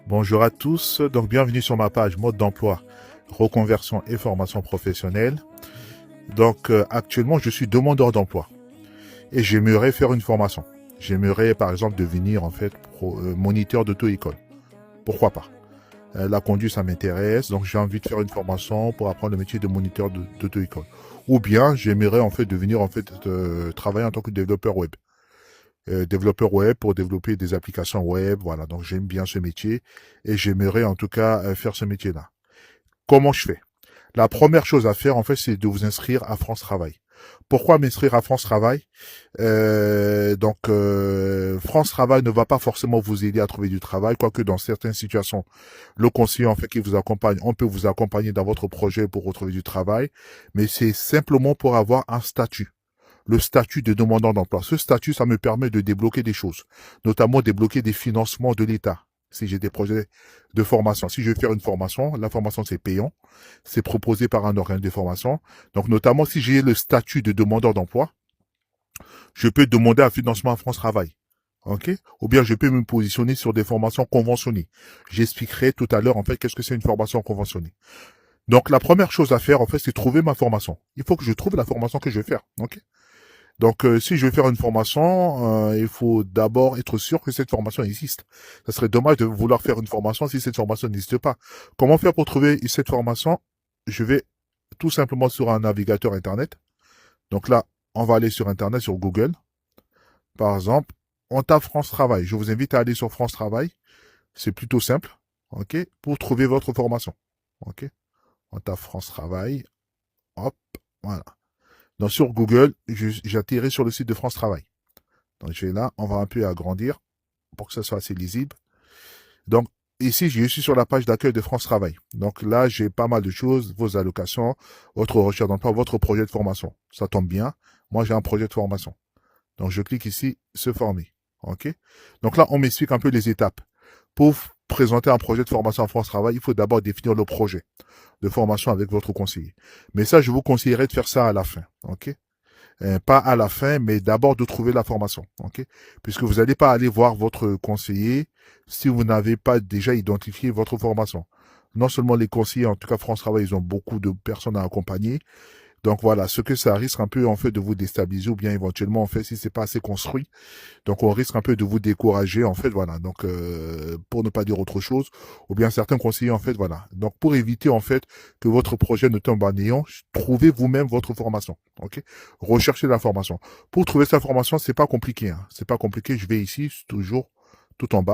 Bonjour à tous, donc bienvenue sur ma page mode d'emploi, reconversion et formation professionnelle. Donc actuellement je suis demandeur d'emploi et j'aimerais faire une formation. J'aimerais par exemple devenir en fait moniteur d'auto-école. Pourquoi pas? La conduite ça m'intéresse, donc j'ai envie de faire une formation pour apprendre le métier de moniteur d'auto-école. Ou bien j'aimerais en fait devenir travailler en tant que développeur web. Développeur web pour développer des applications web, voilà. Donc j'aime bien ce métier et j'aimerais en tout cas faire ce métier-là. Comment je fais? La première chose à faire en fait, c'est de vous inscrire à France Travail. Pourquoi m'inscrire à France Travail? France Travail ne va pas forcément vous aider à trouver du travail, quoique dans certaines situations, le conseiller en fait qui vous accompagne, on peut vous accompagner dans votre projet pour retrouver du travail, mais c'est simplement pour avoir un statut, le statut de demandeur d'emploi. Ce statut, ça me permet de débloquer des choses, notamment débloquer des financements de l'État. Si j'ai des projets de formation, si je vais faire une formation, la formation c'est payant, c'est proposé par un organisme de formation. Donc notamment si j'ai le statut de demandeur d'emploi, je peux demander un financement à France Travail. Ok? Ou bien je peux me positionner sur des formations conventionnées. J'expliquerai tout à l'heure en fait qu'est-ce que c'est une formation conventionnée. Donc la première chose à faire en fait c'est trouver ma formation. Il faut que je trouve la formation que je vais faire. Ok? Donc, si je vais faire une formation, il faut d'abord être sûr que cette formation existe. Ça serait dommage de vouloir faire une formation si cette formation n'existe pas. Comment faire pour trouver cette formation? Je vais tout simplement sur un navigateur Internet. Donc là, on va aller sur Internet, sur Google. Par exemple, on tape France Travail. Je vous invite à aller sur France Travail. C'est plutôt simple, ok, pour trouver votre formation. Ok, on tape France Travail. Hop, voilà. Donc sur Google, j'atterris sur le site de France Travail. Donc je vais là, on va un peu agrandir pour que ça soit assez lisible. Donc ici, je suis sur la page d'accueil de France Travail. Donc là, j'ai pas mal de choses, vos allocations, votre recherche d'emploi, votre projet de formation. Ça tombe bien. Moi, j'ai un projet de formation. Donc je clique ici, se former. OK? Donc là, on m'explique un peu les étapes. Pour présenter un projet de formation à France Travail, il faut d'abord définir le projet de formation avec votre conseiller. Mais ça, je vous conseillerais de faire ça à la fin. OK? Pas à la fin, mais d'abord de trouver la formation, ok? Puisque vous n'allez pas aller voir votre conseiller si vous n'avez pas déjà identifié votre formation. Non seulement les conseillers, en tout cas France Travail, ils ont beaucoup de personnes à accompagner. Donc voilà, ce que ça risque un peu en fait de vous déstabiliser ou bien éventuellement en fait si c'est pas assez construit, donc on risque un peu de vous décourager en fait voilà. Donc pour ne pas dire autre chose, ou bien certains conseillers en fait voilà. Donc pour éviter en fait que votre projet ne tombe en néant, trouvez vous-même votre formation. OK? Recherchez la formation. Pour trouver sa formation, c'est pas compliqué hein. C'est pas compliqué, je vais ici toujours tout en bas.